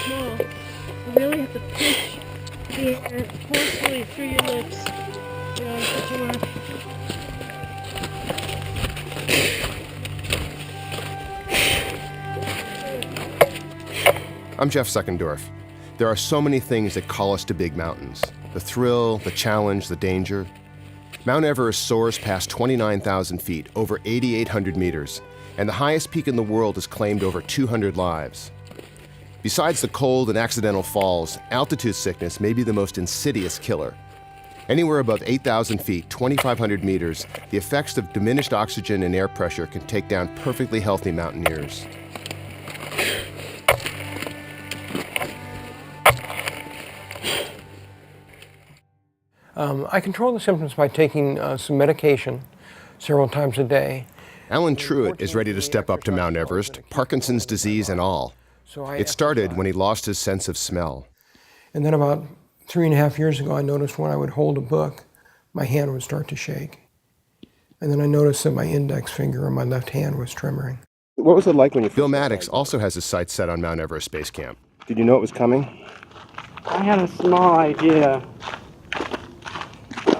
small, you really have to push the air forcefully through your lips. You don't put too much. I'm Jeff Suckendorf. There are so many things that call us to big mountains. The thrill, the challenge, the danger. Mount Everest soars past 29,000 feet, over 8,800 meters, and the highest peak in the world has claimed over 200 lives. Besides the cold and accidental falls, altitude sickness may be the most insidious killer. Anywhere above 8,000 feet, 2,500 meters, the effects of diminished oxygen and air pressure can take down perfectly healthy mountaineers. I control the symptoms by taking some medication several times a day. Alan Truitt is ready to step up to Mount Everest, Parkinson's disease and all. It started when he lost his sense of smell. And then about 3.5 years ago, I noticed when I would hold a book, my hand would start to shake. And then I noticed that my index finger on my left hand was tremoring. What was it like when you... Bill Maddox also has his sights set on Mount Everest Base Camp. Did you know it was coming? I had a small idea.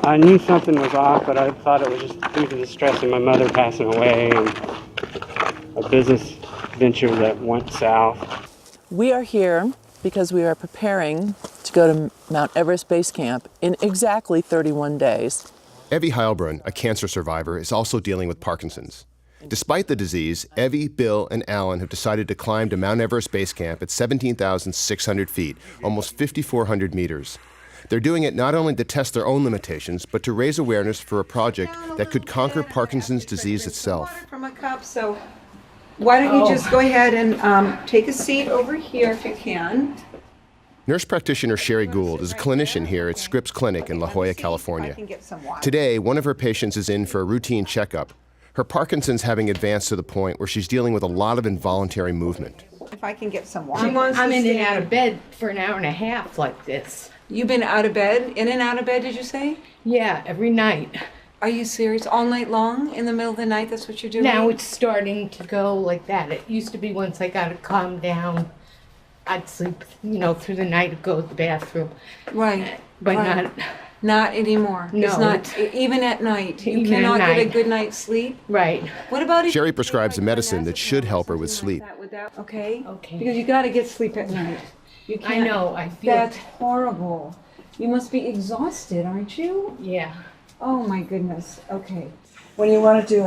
I knew something was off, but I thought it was just due to the stress of my mother passing away and a business venture that went south. We are here because we are preparing to go to Mount Everest Base Camp in exactly 31 days. Evie Heilbrunn, a cancer survivor, is also dealing with Parkinson's. Despite the disease, Evie, Bill, and Alan have decided to climb to Mount Everest Base Camp at 17,600 feet, almost 5,400 meters. They're doing it not only to test their own limitations, but to raise awareness for a project that could conquer Parkinson's disease itself. From a cup, so why don't you just go ahead and take a seat over here if you can. Nurse practitioner Sherry Gould is a clinician here at Scripps Clinic in La Jolla, California. Today, one of her patients is in for a routine checkup. Her Parkinson's having advanced to the point where she's dealing with a lot of involuntary movement. If I can get some water. I'm in and out of bed for an hour and a half like this. You've been out of bed, in and out of bed, did you say? Yeah, every night. Are you serious? All night long? In the middle of the night, that's what you're doing? Now it's starting to go like that. It used to be once I got to calm down, I'd sleep, through the night, go to the bathroom. Right. But right. Not anymore. No. It's not, even at night. You Even cannot at get a night. good night's sleep? Right. What about if Sherry prescribes a medicine that should help her with sleep. Okay? Okay. Because you got to get sleep at night. You I can't. know, I feel... That's horrible. You must be exhausted, aren't you? Yeah. Oh my goodness. Okay. When you want to do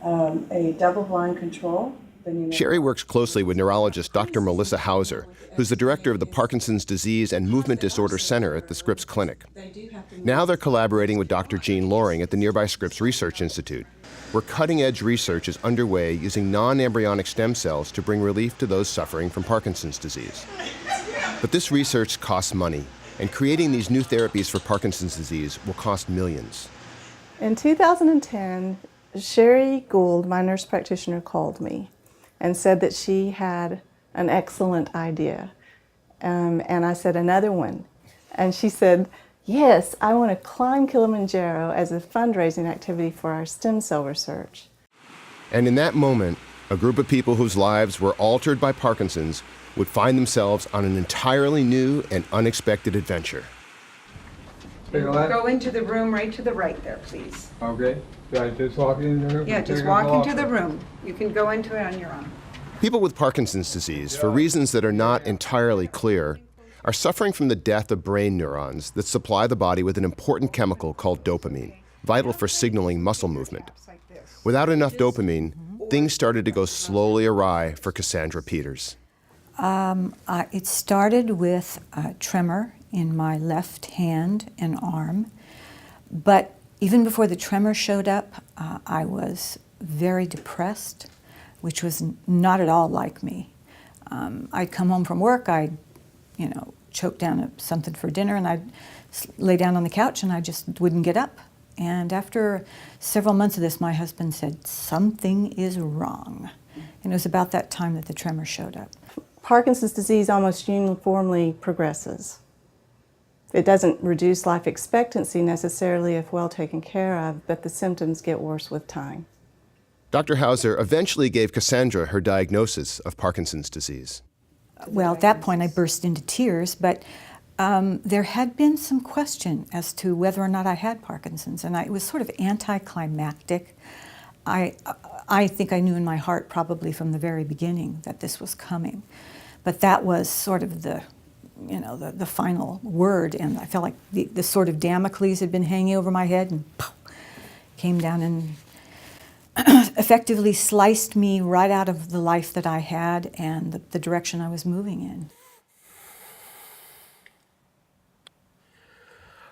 a double-blind control, then you... Sherry works closely with neurologist Dr. Melissa Hauser, who's the director of the Parkinson's Disease and Movement Disorder Center at the Scripps Clinic. Now they're collaborating with Dr. Jean Loring at the nearby Scripps Research Institute, where cutting-edge research is underway using non-embryonic stem cells to bring relief to those suffering from Parkinson's disease. But this research costs money, and creating these new therapies for Parkinson's disease will cost millions. In 2010, Sherry Gould, my nurse practitioner, called me and said that she had an excellent idea. And I said, another one. And she said, yes, I want to climb Kilimanjaro as a fundraising activity for our stem cell research. And in that moment, a group of people whose lives were altered by Parkinson's would find themselves on an entirely new and unexpected adventure. Go into the room right to the right there, please. Okay. Do I just walk in the room? Yeah, just walk into the room. You can go into it on your own. People with Parkinson's disease, for reasons that are not entirely clear, are suffering from the death of brain neurons that supply the body with an important chemical called dopamine, vital for signaling muscle movement. Without enough dopamine, things started to go slowly awry for Cassandra Peters. It started with a tremor in my left hand and arm, but even before the tremor showed up, I was very depressed, which was not at all like me. I'd come home from work, I'd, choke down something for dinner, and I'd lay down on the couch and I just wouldn't get up. And after several months of this, my husband said, something is wrong. And it was about that time that the tremor showed up. Parkinson's disease almost uniformly progresses. It doesn't reduce life expectancy necessarily if well taken care of, but the symptoms get worse with time. Dr. Hauser eventually gave Cassandra her diagnosis of Parkinson's disease. well, at that point I burst into tears, but there had been some question as to whether or not I had Parkinson's, and it was sort of anticlimactic. I think I knew in my heart probably from the very beginning that this was coming, but that was sort of the final word, and I felt like the sword of Damocles had been hanging over my head and poof, came down and effectively sliced me right out of the life that I had and the direction I was moving in.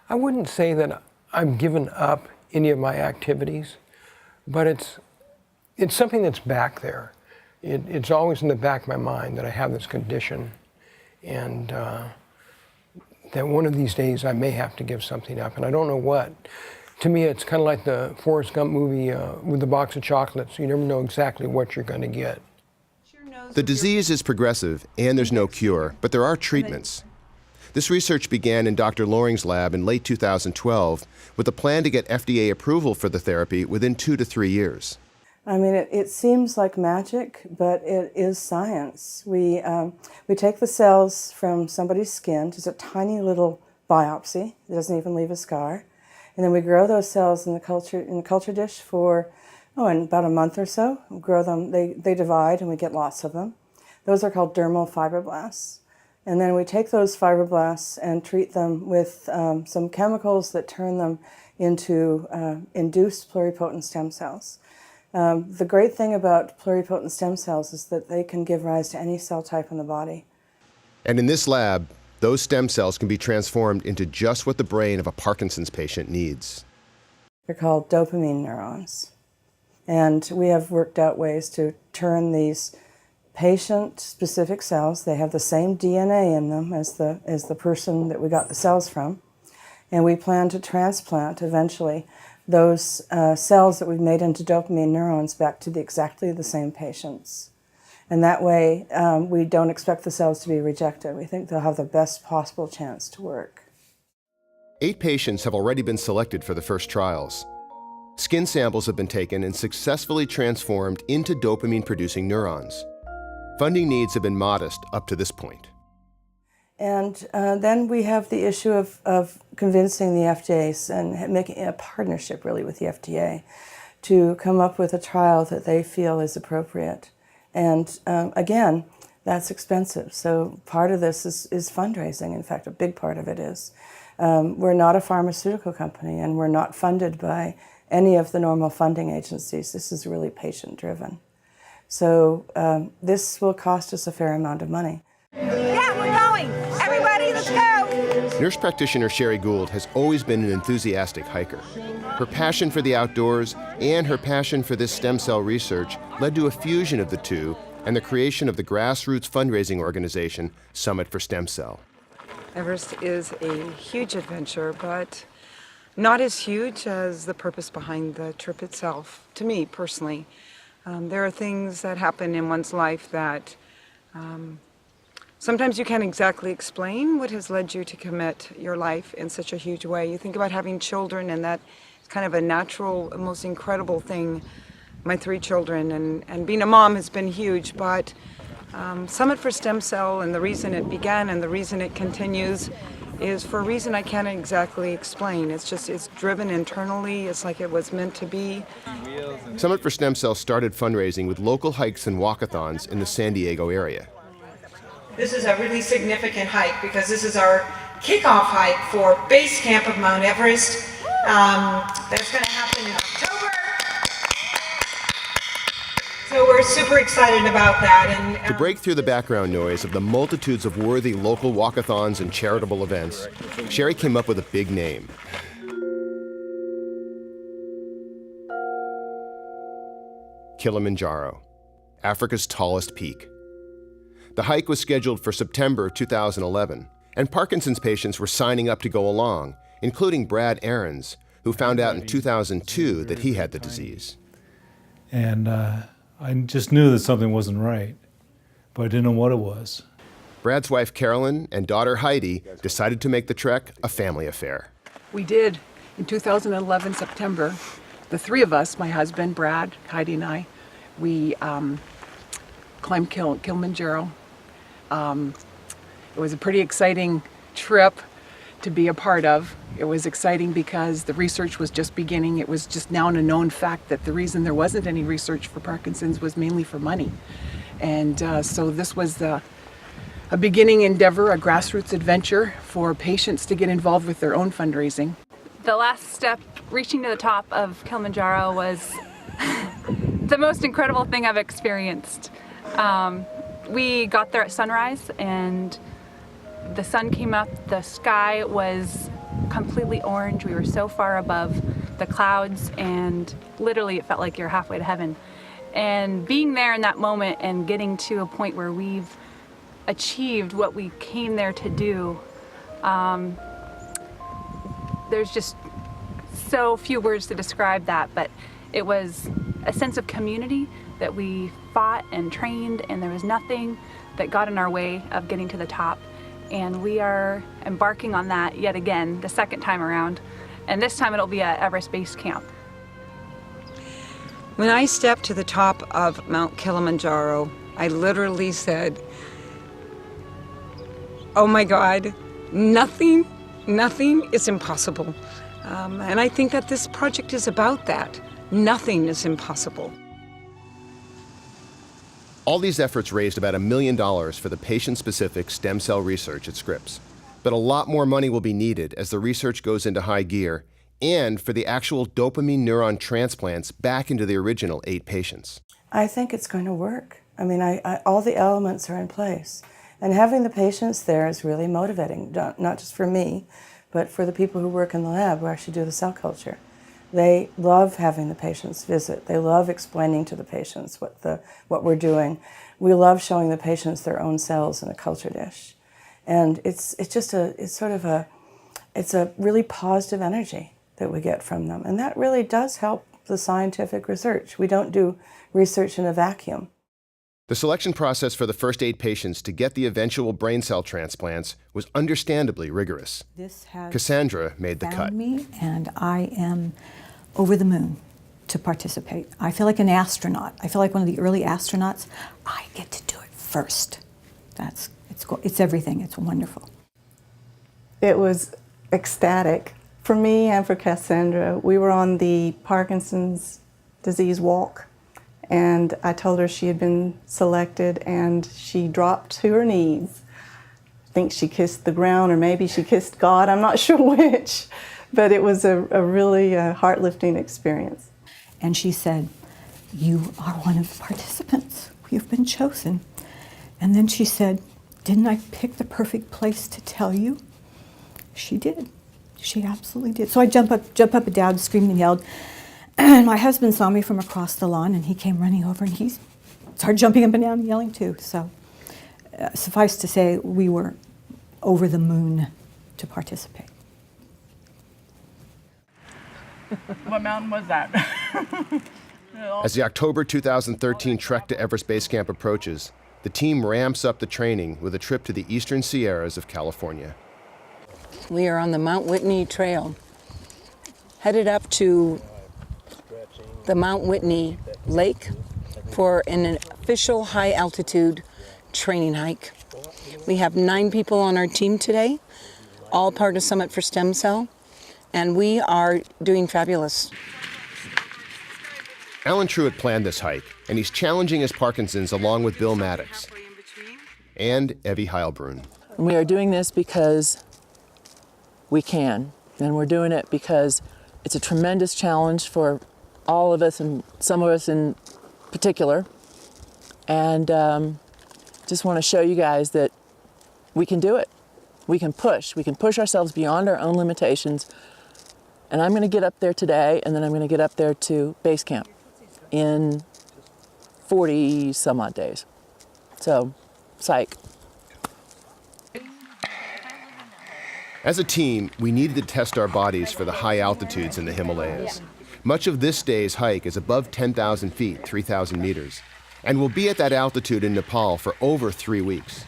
I wouldn't say that I've given up any of my activities, but it's something that's back there. It's always in the back of my mind that I have this condition, and that one of these days I may have to give something up, and I don't know what. To me, it's kind of like the Forrest Gump movie with the box of chocolates. You never know exactly what you're going to get. The disease is progressive and there's no cure, but there are treatments. This research began in Dr. Loring's lab in late 2012 with a plan to get FDA approval for the therapy within 2 to 3 years. I mean, it seems like magic, but it is science. We take the cells from somebody's skin, just a tiny little biopsy. It doesn't even leave a scar. And then we grow those cells in the culture dish for, in about a month or so. We grow them, they divide and we get lots of them. Those are called dermal fibroblasts. And then we take those fibroblasts and treat them with some chemicals that turn them into induced pluripotent stem cells. The great thing about pluripotent stem cells is that they can give rise to any cell type in the body. And in this lab, those stem cells can be transformed into just what the brain of a Parkinson's patient needs. They're called dopamine neurons. And we have worked out ways to turn these patient-specific cells, they have the same DNA in them as the person that we got the cells from, and we plan to transplant eventually those cells that we've made into dopamine neurons back to exactly the same patients. And that way, we don't expect the cells to be rejected. We think they'll have the best possible chance to work. 8 patients have already been selected for the first trials. Skin samples have been taken and successfully transformed into dopamine-producing neurons. Funding needs have been modest up to this point. And then we have the issue of convincing the FDA and making a partnership really with the FDA to come up with a trial that they feel is appropriate. And again, that's expensive. So part of this is fundraising. In fact, a big part of it is. We're not a pharmaceutical company, and we're not funded by any of the normal funding agencies. This is really patient-driven. So this will cost us a fair amount of money. Yeah, we're going. Everybody, let's go. Nurse practitioner Sherry Gould has always been an enthusiastic hiker. Her passion for the outdoors and her passion for this stem cell research led to a fusion of the two and the creation of the grassroots fundraising organization, Summit for Stem Cell. Everest is a huge adventure, but not as huge as the purpose behind the trip itself, to me personally. There are things that happen in one's life that sometimes you can't exactly explain what has led you to commit your life in such a huge way. You think about having children, and that is kind of a natural, most incredible thing. My 3 children, and being a mom has been huge, but Summit for Stem Cell, and the reason it began and the reason it continues is for a reason I can't exactly explain. It's driven internally. It's like it was meant to be. Summit for Stem Cell started fundraising with local hikes and walkathons in the San Diego area. This is a really significant hike because this is our kickoff hike for base camp of Mount Everest. That's going to happen in October. So we're super excited about that. And to break through the background noise of the multitudes of worthy local walkathons and charitable events, Sherry came up with a big name. Kilimanjaro, Africa's tallest peak. The hike was scheduled for September 2011, and Parkinson's patients were signing up to go along, including Brad Ahrens, who found out in 2002 that he had the disease. And I just knew that something wasn't right, but I didn't know what it was. Brad's wife Carolyn and daughter Heidi decided to make the trek a family affair. We did. In 2011, September, the 3 of us, my husband, Brad, Heidi, and I, we climbed Kilimanjaro. It was a pretty exciting trip to be a part of. It was exciting because the research was just beginning. It was just now a known fact that the reason there wasn't any research for Parkinson's was mainly for money. And so this was a beginning endeavor, a grassroots adventure for patients to get involved with their own fundraising. The last step, reaching to the top of Kilimanjaro, was the most incredible thing I've experienced. We got there at sunrise and the sun came up, the sky was completely orange. We were so far above the clouds and literally it felt like you're halfway to heaven. And being there in that moment and getting to a point where we've achieved what we came there to do, there's just so few words to describe that, but it was a sense of community that we fought and trained, and there was nothing that got in our way of getting to the top. And we are embarking on that yet again, the second time around. And this time it'll be at Everest Base Camp. When I stepped to the top of Mount Kilimanjaro, I literally said, oh my God, nothing is impossible. And I think that this project is about that. Nothing is impossible. All these efforts raised about $1 million for the patient-specific stem cell research at Scripps. But a lot more money will be needed as the research goes into high gear and for the actual dopamine neuron transplants back into the original 8 patients. I think it's going to work. I mean, all the elements are in place. And having the patients there is really motivating, not just for me, but for the people who work in the lab who actually do the cell culture. They love having the patients visit. They love explaining to the patients what we're doing. We love showing the patients their own cells in a culture dish. And it's a really positive energy that we get from them. And that really does help the scientific research. We don't do research in a vacuum. The selection process for the first 8 patients to get the eventual brain cell transplants was understandably rigorous. This has Cassandra made the cut. me, and I am over the moon to participate. I feel like an astronaut. I feel like one of the early astronauts. I get to do it first. It's everything. It's wonderful. It was ecstatic for me and for Cassandra. We were on the Parkinson's disease walk, and I told her she had been selected, and she dropped to her knees. I think she kissed the ground, or maybe she kissed God. I'm not sure which, but it was a really heart-lifting experience. And she said, "You are one of the participants. You've been chosen." And then she said, "Didn't I pick the perfect place to tell you?" She did. She absolutely did. So I jump up and down, screamed and yelled. And my husband saw me from across the lawn, and he came running over, and he started jumping up and down and yelling too. So suffice to say, we were over the moon to participate. What mountain was that? As the October 2013 trek to Everest Base Camp approaches, the team ramps up the training with a trip to the eastern Sierras of California. We are on the Mount Whitney Trail, headed up to the Mount Whitney Lake for an official high-altitude training hike. We have 9 people on our team today, all part of Summit for Stem Cell, and we are doing fabulous. Alan Truitt planned this hike, and he's challenging his Parkinson's along with Bill Maddox and Evie Heilbrunn. We are doing this because we can, and we're doing it because it's a tremendous challenge for all of us, and some of us in particular, and just want to show you guys that we can do it. We can push ourselves beyond our own limitations, and I'm going to get up there today, and then I'm going to get up there to base camp in 40 some odd days. So, psych. As a team, we needed to test our bodies for the high altitudes in the Himalayas. Much of this day's hike is above 10,000 feet, 3,000 meters, and we'll be at that altitude in Nepal for over 3 weeks.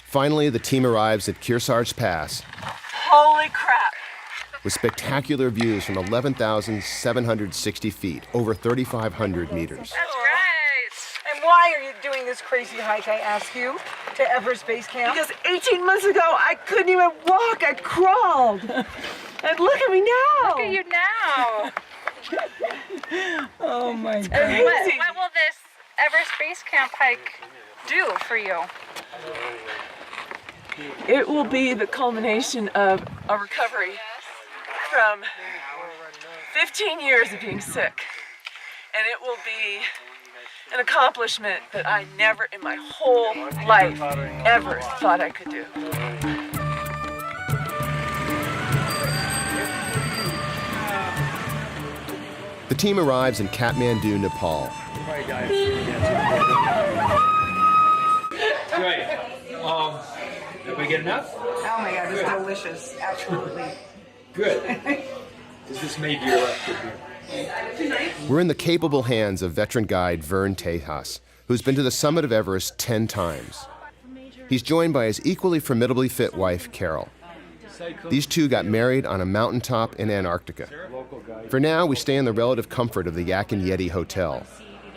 Finally, the team arrives at Kearsarge Pass. Holy crap! With spectacular views from 11,760 feet, over 3,500 meters. That's right. And why are you doing this crazy hike, I ask you? to Everest Base Camp? Because 18 months ago, I couldn't even walk. I crawled. And look at me now. Look at you now. Oh my God. And what will this Everest Base Camp hike do for you? It will be the culmination of a recovery from 15 years of being sick. And it will be an accomplishment that I never in my whole life ever thought I could do. The team arrives in Kathmandu, Nepal. Right. Did we get enough? Oh my God, it's delicious. Absolutely. Good. This is maybe your last trip here. We're in the capable hands of veteran guide Vern Tejas, who's been to the summit of Everest 10 times. He's joined by his equally formidably fit wife, Carol. These two got married on a mountaintop in Antarctica. For now, we stay in the relative comfort of the Yak and Yeti Hotel.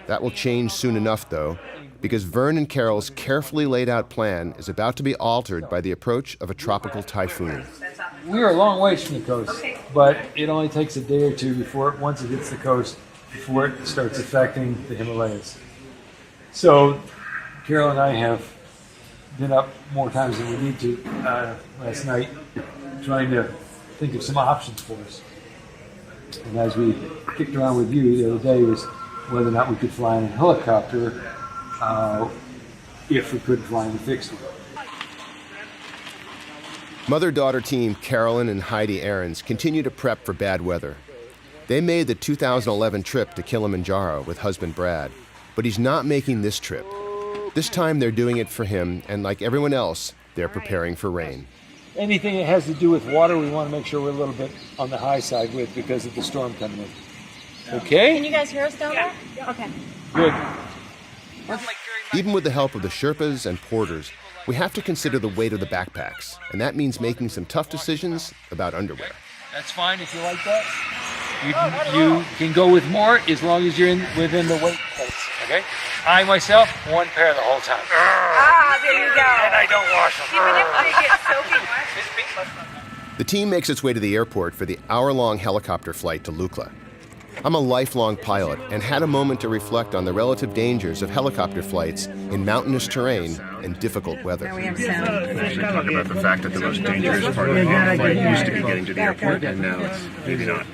That will change soon enough, though, because Vern and Carol's carefully laid out plan is about to be altered by the approach of a tropical typhoon. We are a long ways from the coast, but it only takes a day or two once it hits the coast, before it starts affecting the Himalayas. So Carol and I have been up more times than we need to last night, trying to think of some options for us. And as we kicked around with you the other day was whether or not we could fly in a helicopter if we couldn't fly in a fixed one. Mother-daughter team Carolyn and Heidi Ahrens continue to prep for bad weather. They made the 2011 trip to Kilimanjaro with husband Brad, but he's not making this trip. This time they're doing it for him, and like everyone else, they're preparing for rain. Anything that has to do with water, we want to make sure we're a little bit on the high side with because of the storm coming in. Okay? Can you guys hear us down there? Okay. Good. Even with the help of the Sherpas and porters, we have to consider the weight of the backpacks, and that means making some tough decisions about underwear. That's fine if you like that. You can go with more as long as you're within the weight limits, okay? I, myself, one pair the whole time. Ah, there you go. And I don't wash them. Even if they get soaking wet. The team makes its way to the airport for the hour-long helicopter flight to Lukla. I'm a lifelong pilot and had a moment to reflect on the relative dangers of helicopter flights in mountainous terrain and difficult weather. We have sound. Actually talk about the fact that the most dangerous part of the flight used to be getting to the airport, and now it's maybe not.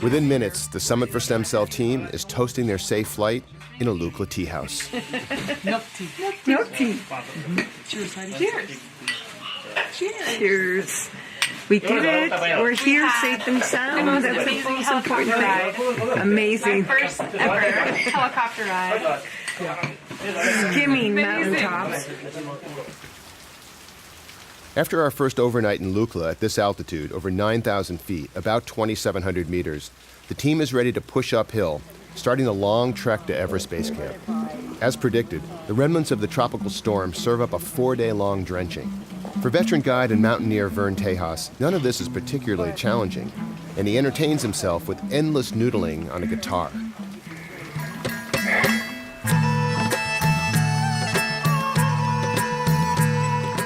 Within minutes, the Summit for Stem Cell team is toasting their safe flight in a Lukla tea house. Milk tea. Milk tea. Cheers, honey. Cheers. Cheers. We did it. We're here, safe and sound. That's the most important thing. Amazing. My first ever helicopter ride. Skimming mountaintops. After our first overnight in Lukla at this altitude, over 9,000 feet, about 2,700 meters, the team is ready to push uphill, starting the long trek to Everest Base Camp. As predicted, the remnants of the tropical storm serve up a 4-day-long drenching. For veteran guide and mountaineer Vern Tejas, none of this is particularly challenging, and he entertains himself with endless noodling on a guitar.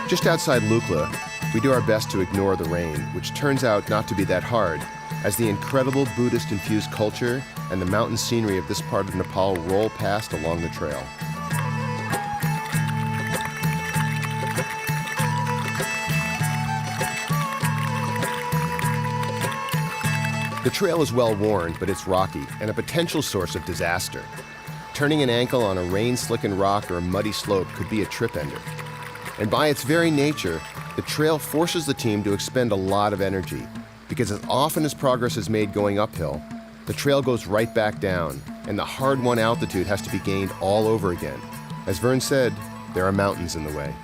Just outside Lukla, we do our best to ignore the rain, which turns out not to be that hard, as the incredible Buddhist-infused culture and the mountain scenery of this part of Nepal roll past along the trail. The trail is well worn, but it's rocky and a potential source of disaster. Turning an ankle on a rain-slickened rock or a muddy slope could be a trip ender. And by its very nature, the trail forces the team to expend a lot of energy, because as often as progress is made going uphill, the trail goes right back down, and the hard-won altitude has to be gained all over again. As Vern said, there are mountains in the way.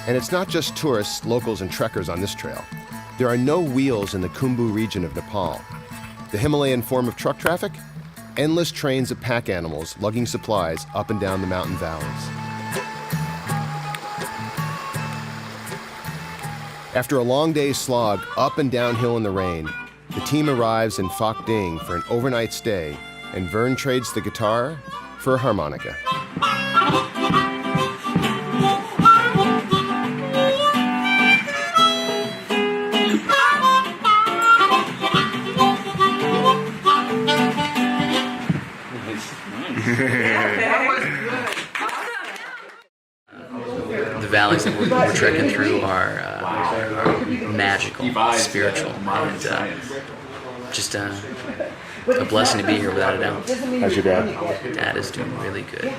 And it's not just tourists, locals, and trekkers on this trail. There are no wheels in the Khumbu region of Nepal. The Himalayan form of truck traffic? Endless trains of pack animals lugging supplies up and down the mountain valleys. After a long day's slog up and downhill in the rain, the team arrives in Phak Ding for an overnight stay, and Vern trades the guitar for a harmonica. The valleys that we're trekking through are magical, spiritual, and just a blessing to be here without a doubt. How's your dad? Dad is doing really good.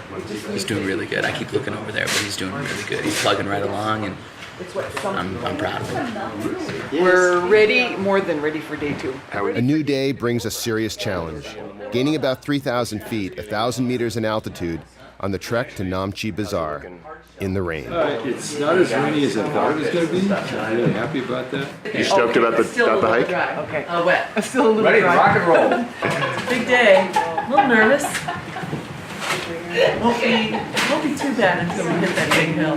He's doing really good. I keep looking over there, but he's doing really good. He's plugging right along, and I'm proud of him. We're ready, more than ready for day 2. A new day brings a serious challenge. Gaining about 3,000 feet, 1,000 meters in altitude, on the trek to Namche Bazaar, in the rain. It's not as rainy as I thought it was going to be. I'm really happy about that. You stoked about the hike? Dry. Okay. Wet. I'm still a little Ready to dry. rock and roll. It's a big day. A little nervous. Won't be too bad until we hit that big hill.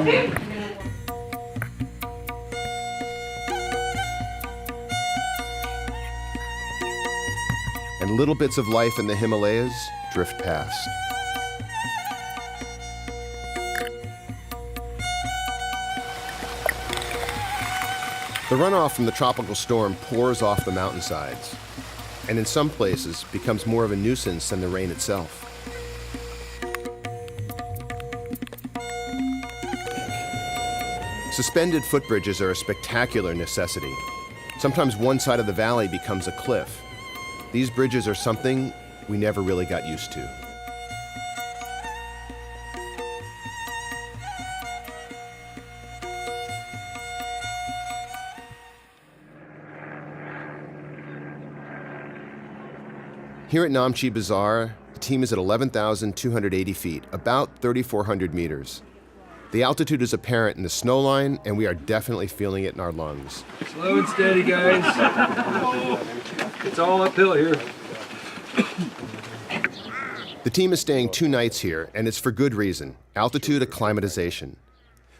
And little bits of life in the Himalayas drift past. The runoff from the tropical storm pours off the mountainsides, and in some places becomes more of a nuisance than the rain itself. Suspended footbridges are a spectacular necessity. Sometimes one side of the valley becomes a cliff. These bridges are something we never really got used to. Here at Namche Bazaar, the team is at 11,280 feet, about 3,400 meters. The altitude is apparent in the snowline, and we are definitely feeling it in our lungs. Slow and steady, guys. It's all uphill here. The team is staying 2 nights here, and it's for good reason: altitude acclimatization.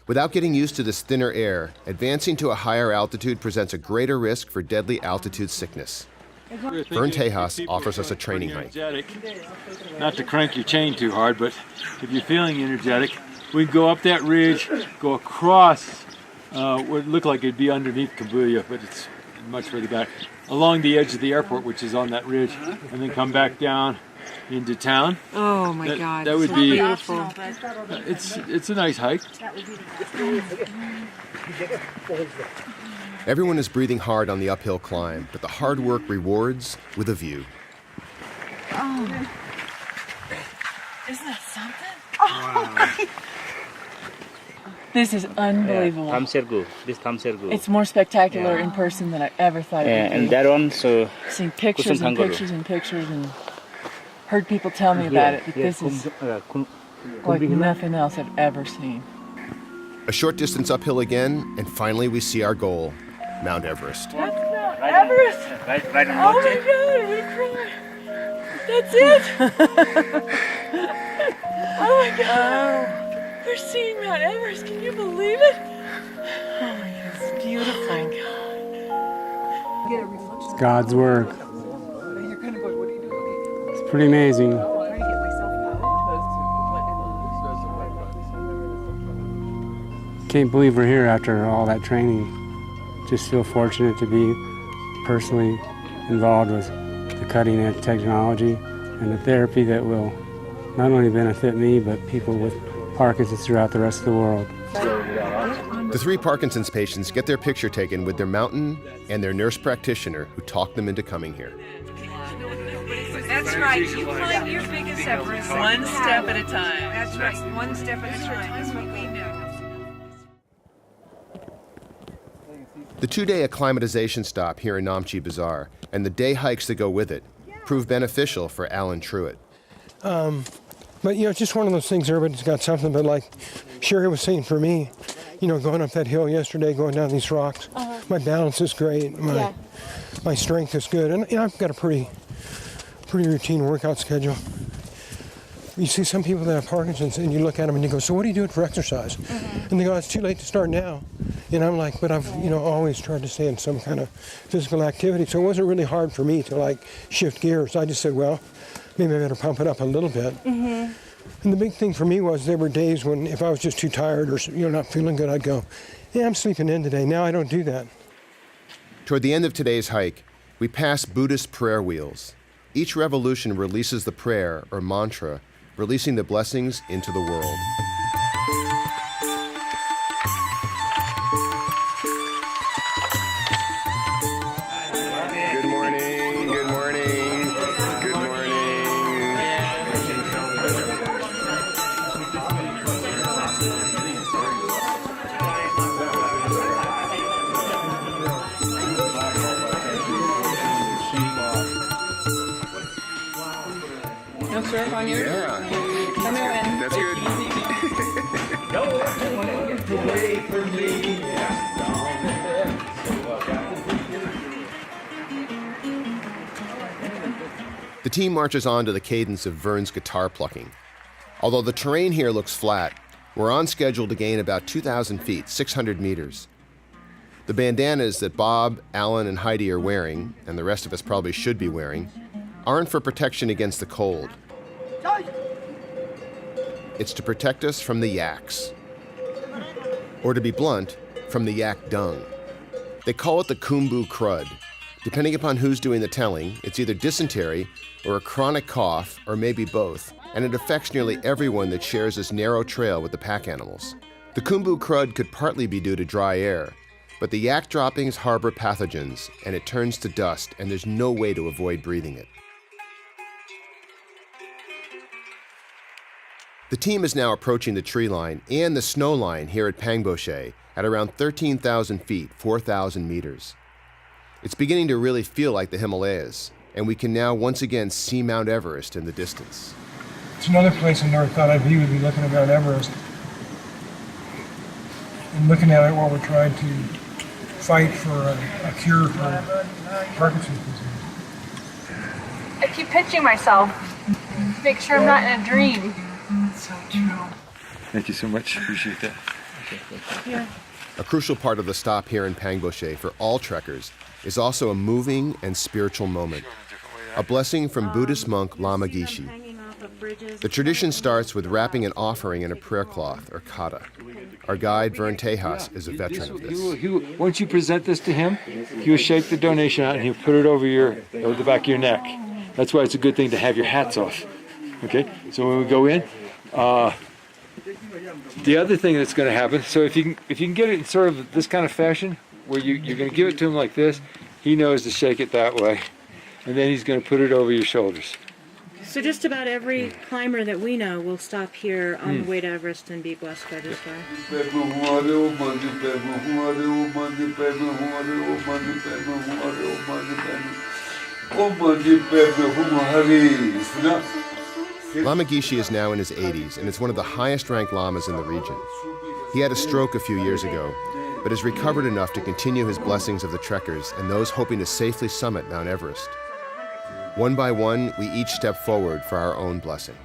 Without getting used to this thinner air, advancing to a higher altitude presents a greater risk for deadly altitude sickness. Vern Tejas offers us a training hike. Not to crank your chain too hard, but if you're feeling energetic, we can go up that ridge, go across what would look like it'd be underneath Cambodia, but it's much further back, along the edge of the airport, which is on that ridge, and then come back down into town. Oh my God! That would be beautiful. It's a nice hike. Everyone is breathing hard on the uphill climb, but the hard work rewards with a view. Oh. Isn't that something? Wow. This is unbelievable. It's more spectacular in person than I ever thought it would be. And that one, so seen pictures and pictures and pictures and heard people tell me about it, but this is like nothing else I've ever seen. A short distance uphill again, and finally we see our goal, Mount Everest. That's Mount Everest! Right Oh my God, I'm gonna cry. That's it! Oh my God! We're seeing Mount Everest, can you believe it? Oh my God, it's beautiful. Oh my God. It's God's work. It's pretty amazing. Can't believe we're here after all that training. Just feel fortunate to be personally involved with the cutting edge technology and the therapy that will not only benefit me, but people with Parkinson's throughout the rest of the world. The 3 Parkinson's patients get their picture taken with their mountain and their nurse practitioner who talked them into coming here. That's right. You climb your biggest Everest. One step at a time. That's right. One step at a time. That's what we do. The 2-day acclimatization stop here in Namche Bazaar and the day hikes that go with it prove beneficial for Alan Truitt. But, it's just one of those things, everybody's got something, but like Sherry was saying for me, going up that hill yesterday, going down these rocks, my balance is great, my strength is good, and I've got a pretty routine workout schedule. You see some people that have Parkinson's, and you look at them and you go, so what are you doing for exercise? And they go, it's too late to start now. And I'm like, but I've always tried to stay in some kind of physical activity, so it wasn't really hard for me to shift gears. I just said, well, maybe I better pump it up a little bit. And the big thing for me was there were days when if I was just too tired or not feeling good, I'd go, yeah, I'm sleeping in today. Now I don't do that. Toward the end of today's hike, we pass Buddhist prayer wheels. Each revolution releases the prayer or mantra, releasing the blessings into the world. Good morning, good morning, good morning. No syrup on yours? Yeah. Come here, Ann. That's good. The team marches on to the cadence of Vern's guitar plucking. Although the terrain here looks flat, we're on schedule to gain about 2,000 feet, 600 meters. The bandanas that Bob, Alan, and Heidi are wearing, and the rest of us probably should be wearing, aren't for protection against the cold. It's to protect us from the yaks. Or to be blunt, from the yak dung. They call it the Khumbu crud. Depending upon who's doing the telling, it's either dysentery or a chronic cough or maybe both, and it affects nearly everyone that shares this narrow trail with the pack animals. The Khumbu crud could partly be due to dry air, but the yak droppings harbor pathogens, and it turns to dust, and there's no way to avoid breathing it. The team is now approaching the tree line and the snow line here at Pangboche at around 13,000 feet, 4,000 meters. It's beginning to really feel like the Himalayas, and we can now once again see Mount Everest in the distance. It's another place I never thought I'd be, would be looking at Mount Everest. And looking at it while we're trying to fight for a cure for Parkinson's disease. I keep pinching myself to make sure I'm not in a dream. So true. Thank you so much. Appreciate that. Yeah. A crucial part of the stop here in Pangboche for all trekkers is also a moving and spiritual moment. A blessing from Buddhist monk Lama Gishi. The tradition starts with wrapping an offering in a prayer cloth, or kata. Our guide, Vern Tejas, is a veteran of this. Once you present this to him, he will shake the donation out and he'll put it over the back of your neck. That's why it's a good thing to have your hats off. Okay, so when we go in, the other thing that's going to happen, so if you can get it in sort of this kind of fashion, where you're going to give it to him like this, he knows to shake it that way, and then he's going to put it over your shoulders. So just about every climber that we know will stop here on the way to Everest and be blessed by this guy. Lama Gishi is now in his 80s and is one of the highest ranked lamas in the region. He had a stroke a few years ago, but has recovered enough to continue his blessings of the trekkers and those hoping to safely summit Mount Everest. One by one, we each step forward for our own blessing.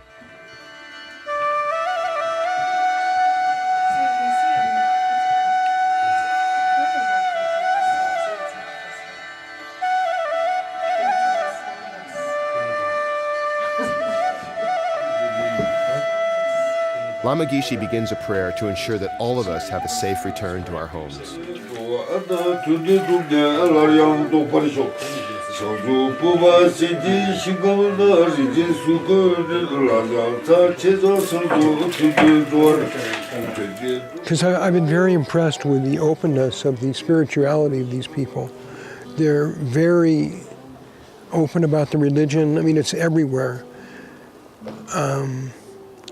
Lama Gishi begins a prayer to ensure that all of us have a safe return to our homes. Because I've been very impressed with the openness of the spirituality of these people. They're very open about the religion. I mean, it's everywhere.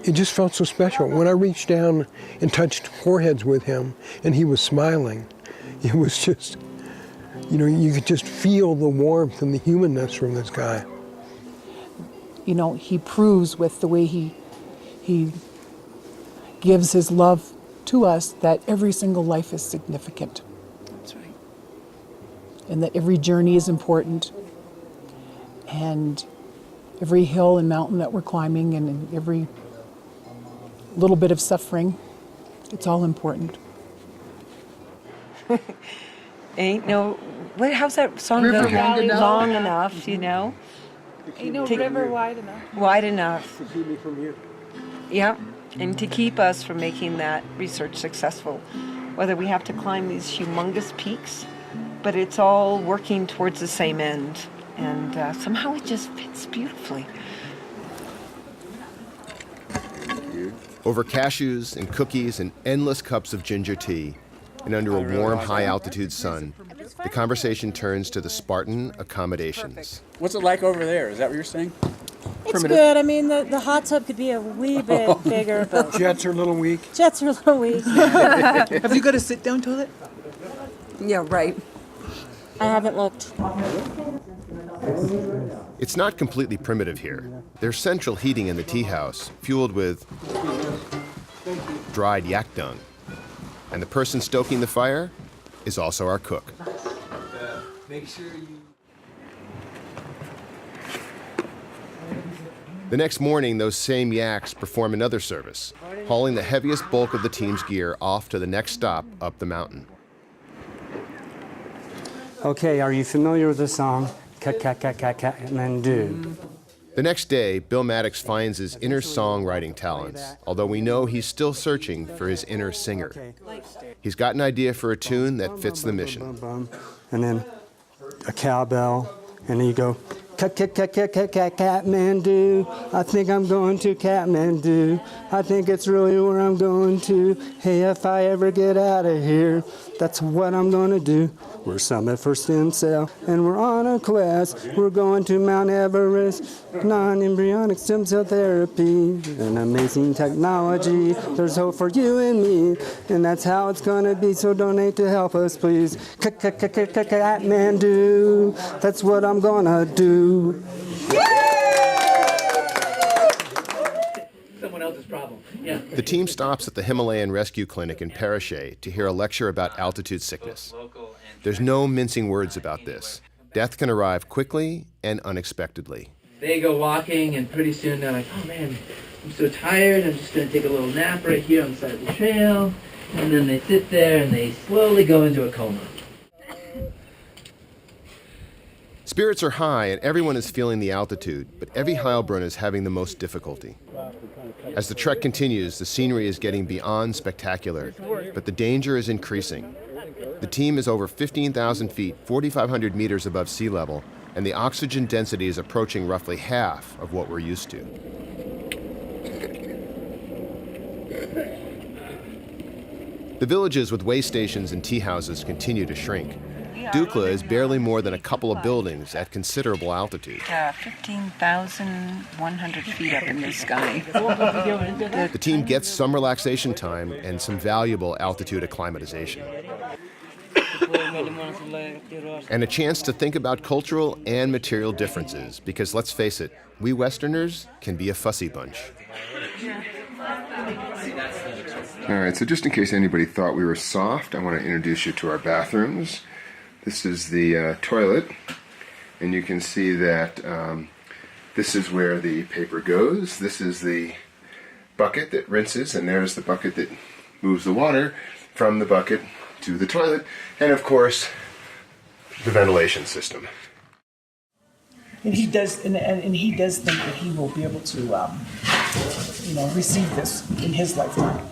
It just felt so special. When I reached down and touched foreheads with him and he was smiling, it was just, you know, you could just feel the warmth and the humanness from this guy. You know, he proves with the way he gives his love to us that every single life is significant. That's right. And that every journey is important. And every hill and mountain that we're climbing and every little bit of suffering, it's all important. Ain't no, how's that song go? Long enough, you know? Ain't no river wide enough. Wide enough. To keep me from you. Yeah, and to keep us from making that research successful. Whether we have to climb these humongous peaks, but it's all working towards the same end. And somehow it just fits beautifully. Over cashews and cookies and endless cups of ginger tea, and under a warm, high-altitude sun, the conversation turns to the Spartan accommodations. What's it like over there? Is that what you're saying? It's good. I mean, the hot tub could be a wee bit bigger, but Jets are a little weak. jets are a little weak. Have you got a sit-down toilet? Yeah, right. I haven't looked. It's not completely primitive here. There's central heating in the tea house, fueled with dried yak dung. And the person stoking the fire is also our cook. Make sure you... The next morning, those same yaks perform another service, hauling the heaviest bulk of the team's gear off to the next stop up the mountain. Okay, are you familiar with the song, Kathmandu? The next day, Bill Maddox finds his inner songwriting talents, although we know he's still searching for his inner singer. He's got an idea for a tune that fits the mission. And then a cowbell, and then you go, Kathmandu, I think I'm going to Kathmandu. I think it's really where I'm going to. Hey, if I ever get out of here, that's what I'm going to do. We're Summit for Stem Cell, and we're on a quest. We're going to Mount Everest, non-embryonic stem cell therapy, an amazing technology. There's hope for you and me, and that's how it's going to be, so donate to help us, please. Kathmandu, that's what I'm going to do. Someone else's problem. Yeah. The team stops at the Himalayan Rescue Clinic in Parachet to hear a lecture about altitude sickness. There's no mincing words about this. Death can arrive quickly and unexpectedly. They go walking, and pretty soon they're like, oh man, I'm so tired, I'm just going to take a little nap right here on the side of the trail. And then they sit there and they slowly go into a coma. Spirits are high and everyone is feeling the altitude, but Evie Heilbrunn is having the most difficulty. As the trek continues, the scenery is getting beyond spectacular, but the danger is increasing. The team is over 15,000 feet, 4,500 meters above sea level, and the oxygen density is approaching roughly half of what we're used to. The villages with way stations and tea houses continue to shrink. Dukla is barely more than a couple of buildings at considerable altitude. 15,100 feet up in the sky. The team gets some relaxation time and some valuable altitude acclimatization. And a chance to think about cultural and material differences, because let's face it, we Westerners can be a fussy bunch. All right, so just in case anybody thought we were soft, I want to introduce you to our bathrooms. This is the toilet, and you can see that this is where the paper goes. This is the bucket that rinses, and there's the bucket that moves the water from the bucket to the toilet, and of course, the ventilation system. And he does think that he will be able to, receive this in his lifetime.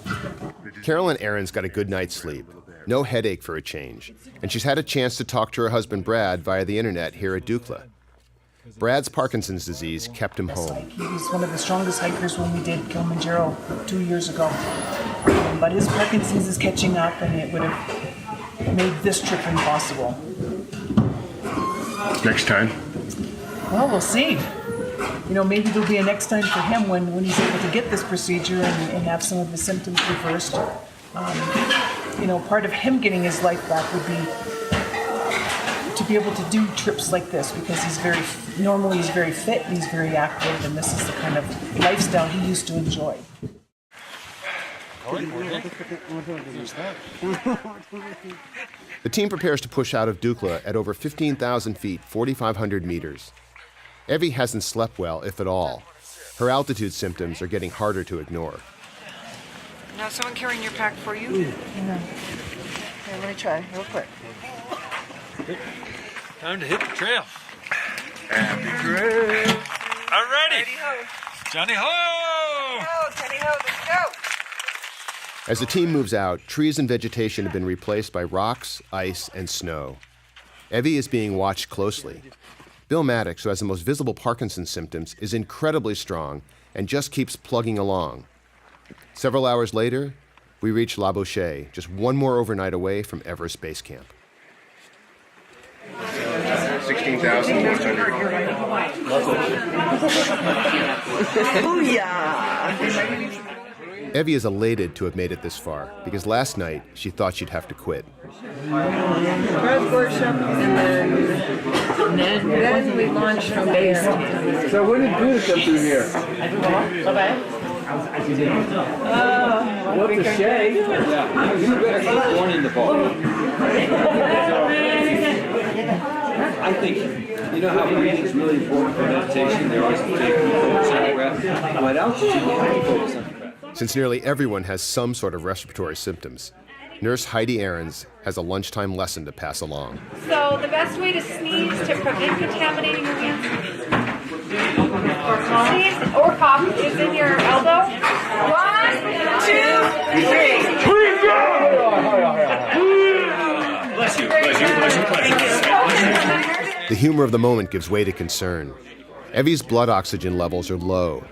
Carol and Aaron's got a good night's sleep. No headache for a change, and she's had a chance to talk to her husband Brad via the internet here at Dukla. Brad's Parkinson's disease kept him home. He was one of the strongest hikers when we did Kilimanjaro 2 years ago. But his Parkinson's is catching up, and it would have made this trip impossible. Next time? Well, we'll see. You know, maybe there'll be a next time for him when he's able to get this procedure and have some of the symptoms reversed. You know, part of him getting his life back would be to be able to do trips like this, because he's very fit and he's very active, and this is the kind of lifestyle he used to enjoy. The team prepares to push out of Dukla at over 15,000 feet, 4,500 meters. Evie hasn't slept well, if at all. Her altitude symptoms are getting harder to ignore. Now, someone carrying your pack for you? Here, let me try real quick. Time to hit the trail. Happy trail. I'm ready. Ready-ho. Johnny ho! Go, Johnny ho, let's go. As the team moves out, trees and vegetation have been replaced by rocks, ice, and snow. Evie is being watched closely. Bill Maddox, who has the most visible Parkinson's symptoms, is incredibly strong and just keeps plugging along. Several hours later, we reach La Bouche, just one more overnight away from Everest Base Camp. 16,100. Booyah! Evie is elated to have made it this far, because last night she thought she'd have to quit. Breath worship, and then we launched from base. So when did Buddha come through here? What the shade? Yeah, you better get born in the ball. I think, you know how breathing is really important for meditation? They always take focus on the breath. At altitude, you have to focus on the breath. Since nearly everyone has some sort of respiratory symptoms, Nurse Heidi Ahrens has a lunchtime lesson to pass along. So the best way to sneeze to prevent contaminating your hands, sneeze or cough is in your elbow. 1, 2, 3. Bless you, bless you, bless you, bless you. The humor of the moment gives way to concern. Evie's blood oxygen levels are low.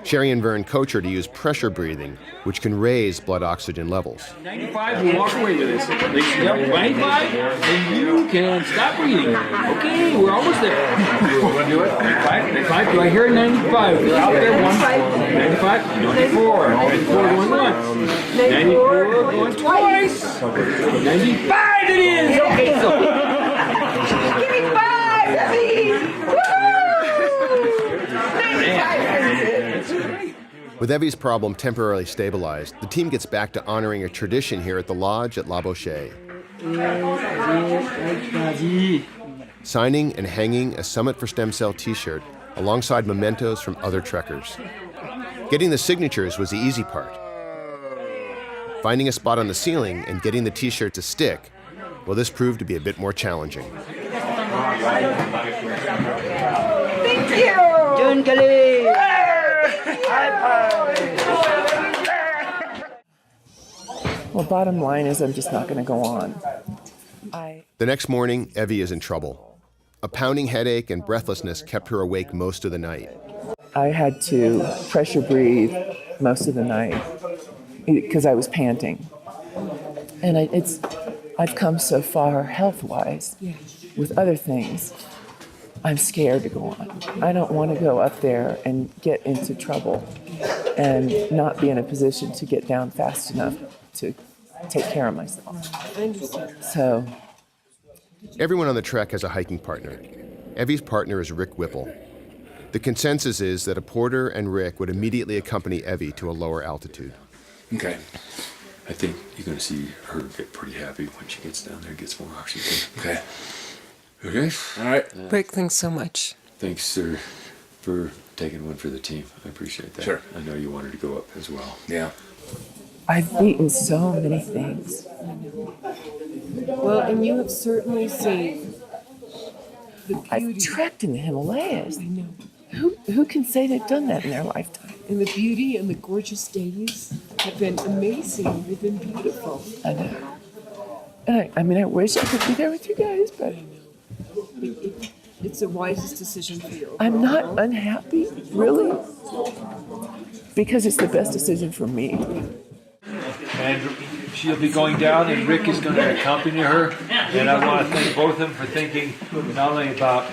Sherry and Vern coach her to use pressure breathing, which can raise blood oxygen levels. 95, we walk away with this. 95, and you can stop breathing. Okay, we're almost there. You want to do it? 95, do I hear 95? You're out there, 95, 94, 94 going once. 94 going twice. 95 it is! Okay, so. Give me 5, Debbie! Woo! 95. With Evie's problem temporarily stabilized, the team gets back to honoring a tradition here at the lodge at La Bouche. Signing and hanging a Summit for Stem Cell t-shirt alongside mementos from other trekkers. Getting the signatures was the easy part. Finding a spot on the ceiling and getting the t-shirt to stick, well, this proved to be a bit more challenging. Thank you! Jun Kali! Well, bottom line is I'm just not going to go on. The next morning, Evie is in trouble. A pounding headache and breathlessness kept her awake most of the night. I had to pressure breathe most of the night because I was panting. And I've come so far health-wise with other things. I'm scared to go on. I don't want to go up there and get into trouble and not be in a position to get down fast enough to take care of myself. I understand. So. Everyone on the trek has a hiking partner. Evie's partner is Rick Whipple. The consensus is that a porter and Rick would immediately accompany Evie to a lower altitude. Okay. I think you're going to see her get pretty happy when she gets down there, gets more oxygen. Okay. Okay? All right. Rick, thanks so much. Thanks, sir, for taking one for the team. I appreciate that. Sure. I know you wanted to go up as well. Yeah. I've beaten so many things. Well, and you have certainly seen the beauty. I've trekked in the Himalayas. I know. Who can say they've done that in their lifetime? And the beauty and the gorgeous days have been amazing. They've been beautiful. I know. And I wish I could be there with you guys, but It's the wisest decision for you. I'm not unhappy, really, because it's the best decision for me. And she'll be going down, and Rick is going to accompany her. And I want to thank both of them for thinking not only about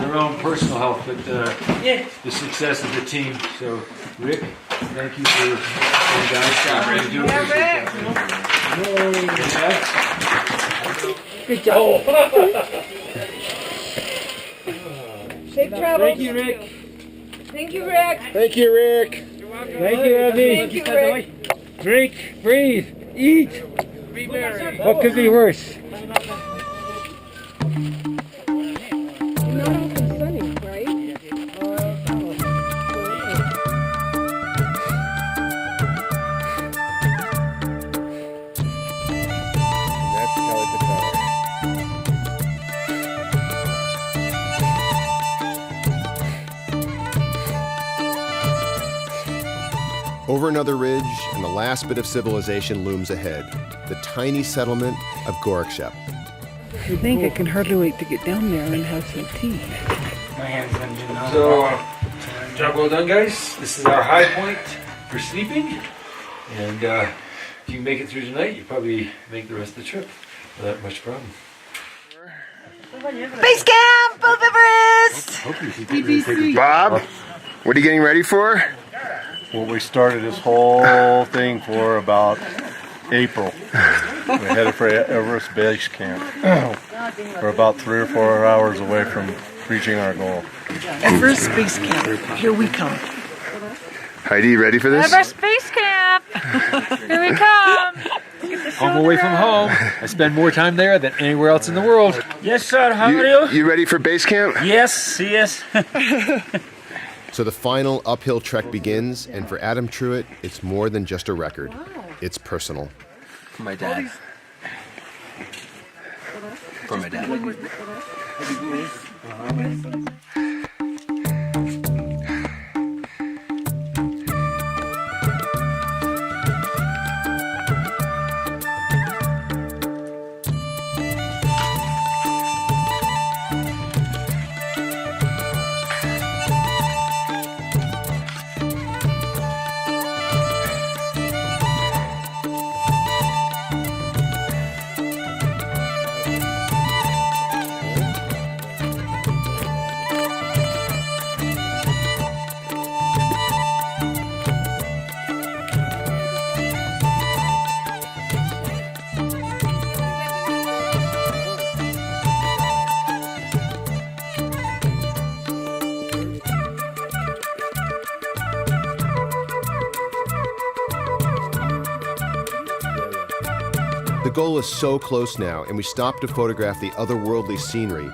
their own personal health, but the success of the team. So, Rick, thank you for going down. I do appreciate that. Good job. Safe travels. Thank you, Rick. Thank you, Rick. Thank you, Rick. Thank you, Abby. Thank you, Rick. Drink, breathe, eat. What could be worse? Not often sunny, right? That's Kelly Patel. Over another ridge, and the last bit of civilization looms ahead, the tiny settlement of Gorakshep. I think I can hardly wait to get down there and have some tea. So, job well done, guys. This is our high point for sleeping. And if you make it through tonight, you probably make the rest of the trip without much problem. Base camp of Everest! Bob, what are you getting ready for? Well, we started this whole thing for about April. We headed for Everest Base Camp. We're about 3 or 4 hours away from reaching our goal. Everest Base Camp, here we come. Heidi, you ready for this? Everest Base Camp. Here we come. Home away from home. I spend more time there than anywhere else in the world. Yes, sir. How are you? You ready for base camp? Yes, yes. So the final uphill trek begins, and for Adam Truitt, it's more than just a record. It's personal. For my dad. For my dad. The goal is so close now, and we stop to photograph the otherworldly scenery,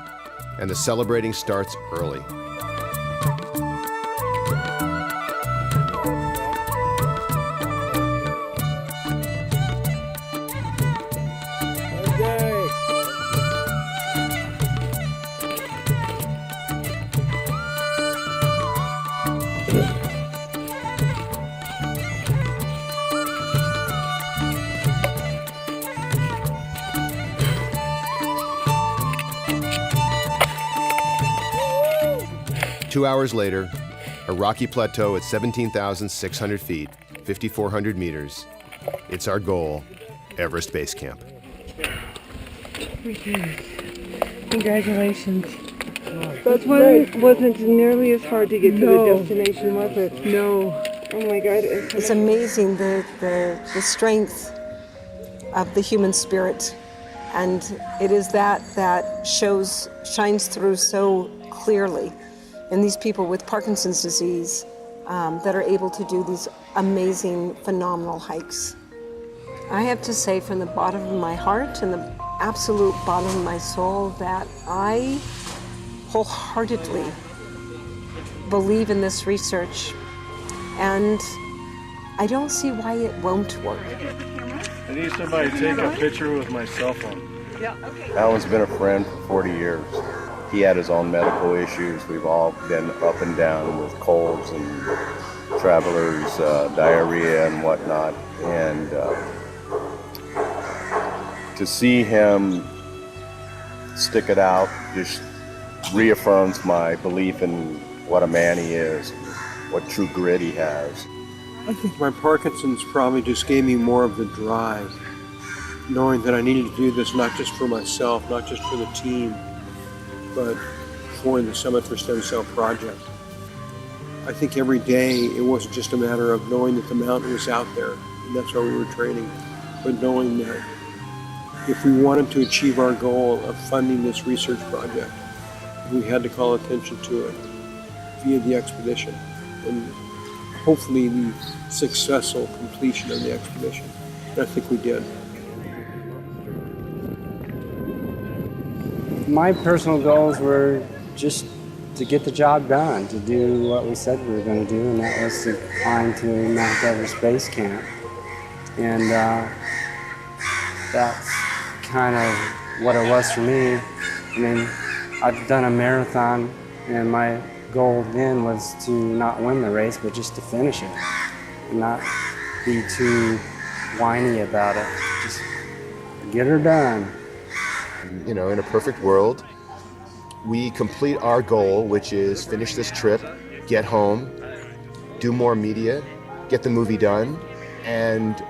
and the celebrating starts early. Two hours later, a rocky plateau at 17,600 feet, 5,400 meters. It's our goal, Everest Base Camp. We did it. Congratulations. That's why it wasn't nearly as hard to get to the destination, was it? No. Oh my God. It's amazing the strength of the human spirit. And it is that shines through so clearly in these people with Parkinson's disease that are able to do these amazing, phenomenal hikes. I have to say from the bottom of my heart and the absolute bottom of my soul that I wholeheartedly believe in this research, and I don't see why it won't work. I need somebody to take a picture with my cell phone. Yeah, okay. Alan's been a friend for 40 years. He had his own medical issues. We've all been up and down with colds and travelers, diarrhea and whatnot. And to see him stick it out just reaffirms my belief in what a man he is, what true grit he has. I think my Parkinson's probably just gave me more of the drive, knowing that I needed to do this not just for myself, not just for the team, but for the Summit for Stem Cell Project. I think every day it wasn't just a matter of knowing that the mountain was out there, and that's why we were training, but knowing that if we wanted to achieve our goal of funding this research project, we had to call attention to it via the expedition and hopefully the successful completion of the expedition. And I think we did. My personal goals were just to get the job done, to do what we said we were going to do, and that was to climb to Mount Everest Base Camp. And that's kind of what it was for me. I mean, I've done a marathon, and my goal then was to not win the race, but just to finish it, and not be too whiny about it. Just get her done. You know, in a perfect world, we complete our goal, which is finish this trip, get home, do more media, get the movie done, and,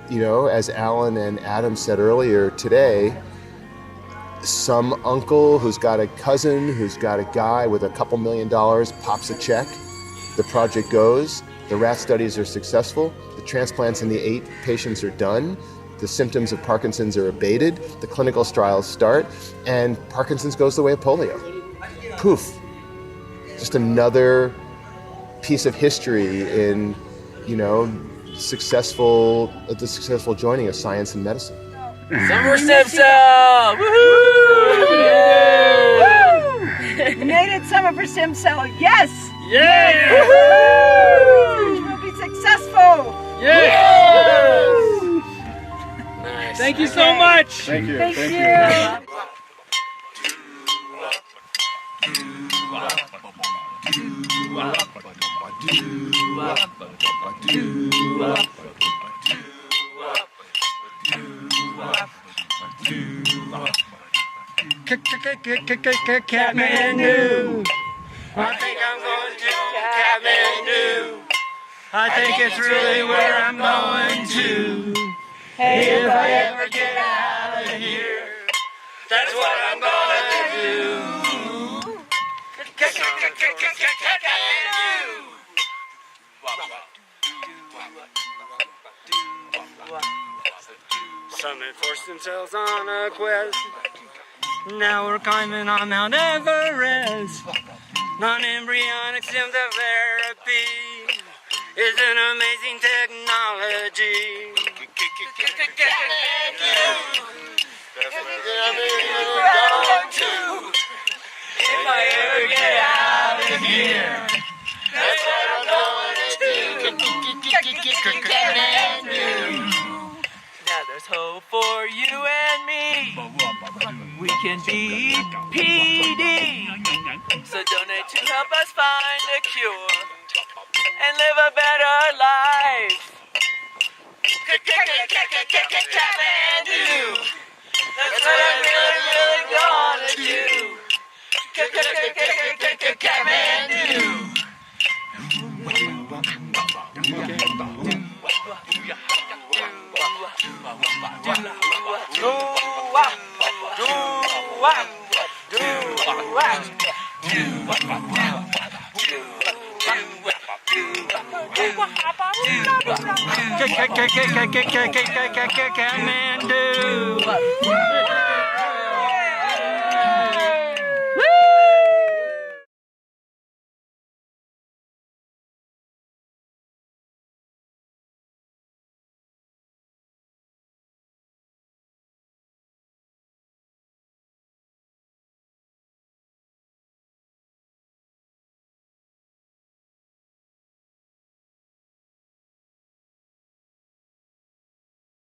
you know, as Alan and Adam said earlier today, some uncle who's got a cousin who's got a guy with a couple $1 million pops a check, the project goes, the rat studies are successful, the transplants in the 8 patients are done, the symptoms of Parkinson's are abated, the clinical trials start, and Parkinson's goes the way of polio. Poof. Just another piece of history in, you know, the successful joining of science and medicine. Summer Stem Cell! Woohoo! We made it, Summer for Stem Cell. Yes! Yeah! Woohoo! We'll be successful. Yeah! Nice. Thank you so much. Thank you. Thank you. Kathmandu. I think I'm going to Kathmandu. I think it's really where I'm going to. Hey, if I ever get out of here, that's what I'm gonna do. Summit for Stem Cells on a quest. Now we're climbing on Mount Everest. Non-embryonic stem cell therapy is an amazing technology. If I ever get out of here, that's what I'm going to do. Now there's hope for you and me. We can beat PD. So donate to help us find a cure and live a better life. Kathmandu. That's what I'm really gonna do. Kathmandu. Kathmandu.